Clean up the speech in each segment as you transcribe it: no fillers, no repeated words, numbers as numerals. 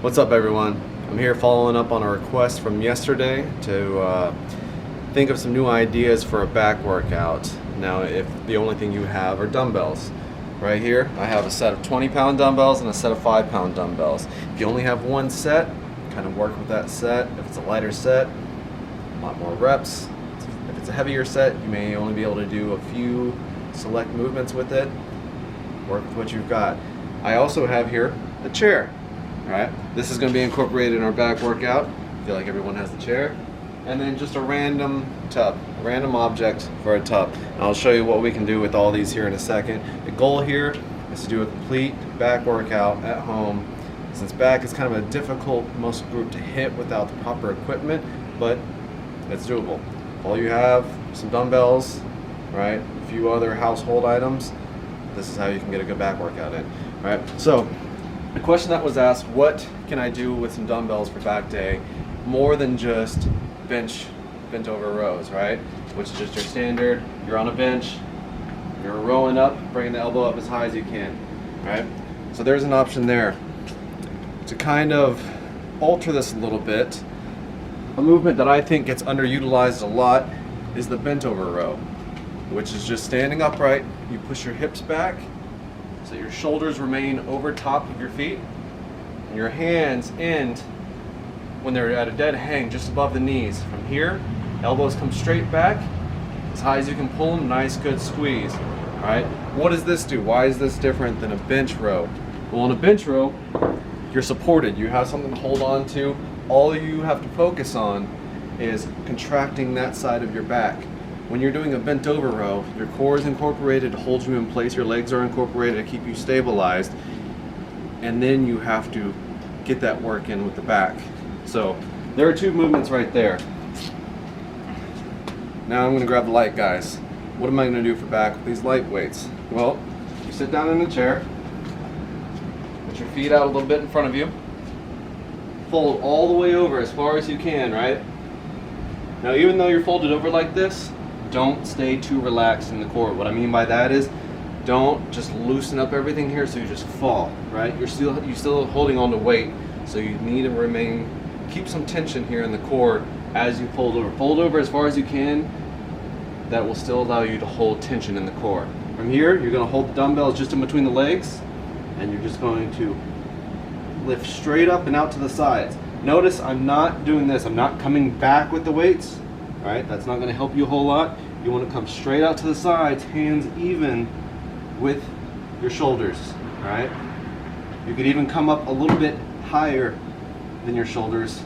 What's up, everyone? I'm here following up on a request from yesterday to think of some new ideas for a back workout. Now, if the only thing you have are dumbbells, right here I have a set of 20-pound dumbbells and a set of 5-pound dumbbells. If you only have one set, kind of work with that set. If it's a lighter set, a lot more reps. If it's a heavier set, you may only be able to do a few select movements with it. Work with what you've got. I also have here a chair. Alright, this is going to be incorporated in our back workout. I feel like everyone has the chair. And then just a random tub, a random object for a tub. And I'll show you what we can do with all these here in a second. The goal here is to do a complete back workout at home. Since back is kind of a difficult muscle group to hit without the proper equipment, but it's doable. All you have, some dumbbells, right? A few other household items. This is how you can get a good back workout in. Alright, so the question that was asked, what can I do with some dumbbells for back day more than just bent over rows, right? Which is just your standard, you're on a bench, you're rowing up, bringing the elbow up as high as you can, right? So there's an option there. To kind of alter this a little bit, a movement that I think gets underutilized a lot is the bent over row, which is just standing upright, you push your hips back, so your shoulders remain over top of your feet, and your hands end when they're at a dead hang just above the knees. From here, elbows come straight back, as high as you can pull them, nice good squeeze. All right, what does this do? Why is this different than a bench row? Well, in a bench row, you're supported. You have something to hold on to. All you have to focus on is contracting that side of your back. When you're doing a bent over row, your core is incorporated to hold you in place, your legs are incorporated to keep you stabilized, and then you have to get that work in with the back. So there are two movements right there. Now I'm going to grab the light guys. What am I going to do for back with these light weights? Well, you sit down in a chair, put your feet out a little bit in front of you, fold all the way over as far as you can, right? Now even though you're folded over like this, don't stay too relaxed in the core. What I mean by that is, don't just loosen up everything here so you just fall, right? You're still holding on to weight, so you need to keep some tension here in the core as you fold over. Fold over as far as you can. That will still allow you to hold tension in the core. From here, you're going to hold the dumbbells just in between the legs, and you're just going to lift straight up and out to the sides. Notice I'm not doing this. I'm not coming back with the weights. Right? That's not going to help you a whole lot. You want to come straight out to the sides, hands even with your shoulders. Right? You could even come up a little bit higher than your shoulders.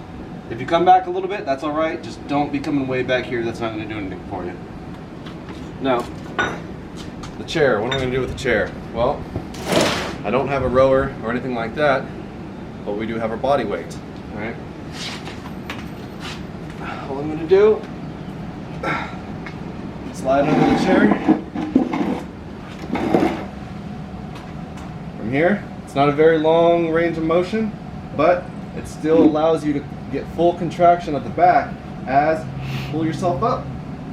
If you come back a little bit, that's all right. Just don't be coming way back here. That's not going to do anything for you. Now, the chair. What am I going to do with the chair? Well, I don't have a rower or anything like that, but we do have our body weight. All right? All I'm going to do, slide under the chair. From here, it's not a very long range of motion, but it still allows you to get full contraction at the back as you pull yourself up,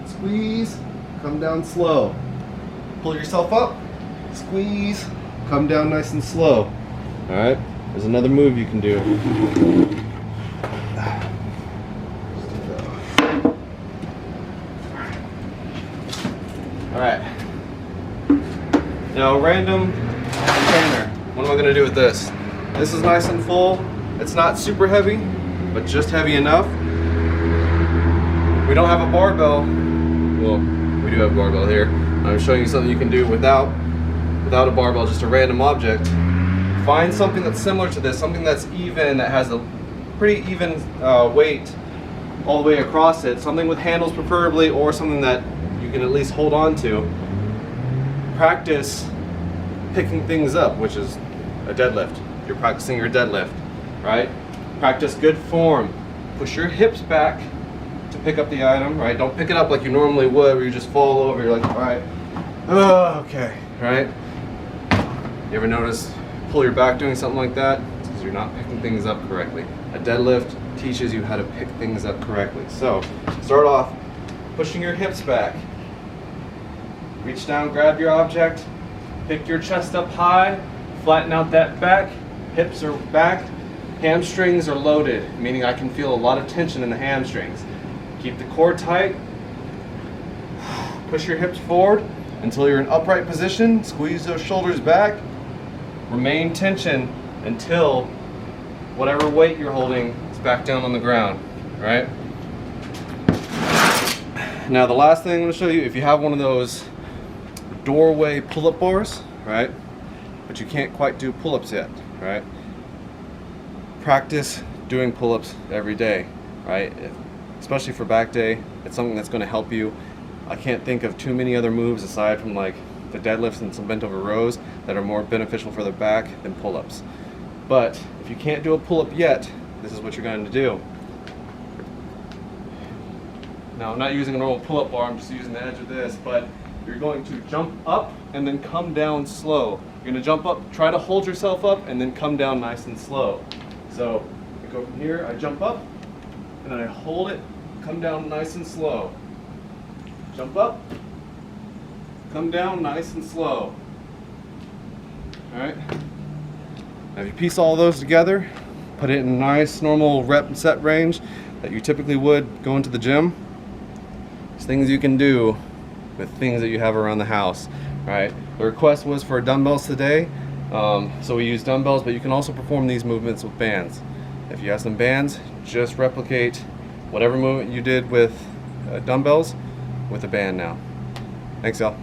squeeze, come down slow. Pull yourself up, squeeze, come down nice and slow. All right, there's another move you can do. All right. Now, random container. What am I going to do with this? This is nice and full. It's not super heavy, but just heavy enough. We don't have a barbell. Well, we do have a barbell here. I'm showing you something you can do without a barbell, just a random object. Find something that's similar to this, something that's even, that has a pretty even weight all the way across it. Something with handles preferably, or something that you can at least hold on to. Practice picking things up, which is a deadlift. You're practicing your deadlift, right? Practice good form. Push your hips back to pick up the item, right? Don't pick it up like you normally would, where you just fall over. You're like, all right, oh, okay, right? You ever notice pull your back doing something like that? It's because you're not picking things up correctly. A deadlift teaches you how to pick things up correctly. So start off pushing your hips back. Reach down, grab your object, pick your chest up high, flatten out that back, hips are back, Hamstrings are loaded, meaning I can feel a lot of tension in the hamstrings. Keep the core tight. Push your hips forward until you're in upright position. Squeeze those shoulders back. Remain tension until whatever weight you're holding is back down on the ground, right? Now the last thing I'm going to show you, if you have one of those doorway pull-up bars, right, but you can't quite do pull-ups yet, right, practice doing pull-ups every day, right, especially for back day. It's something that's going to help you. I can't think of too many other moves aside from like the deadlifts and some bent over rows that are more beneficial for the back than pull-ups. But if you can't do a pull-up yet, this is what you're going to do. Now I'm not using a normal pull-up bar, I'm just using the edge of this, but you're going to jump up and then come down slow. You're going to jump up, try to hold yourself up, and then come down nice and slow. So I go from here, I jump up, and then I hold it, come down nice and slow. Jump up, come down nice and slow. Alright? Now if you piece all those together, put it in a nice normal rep and set range that you typically would go into the gym. There's things you can do with things that you have around the house. Right? The request was for dumbbells today, so we use dumbbells, but you can also perform these movements with bands. If you have some bands, just replicate whatever movement you did with dumbbells with a band now. Thanks, y'all.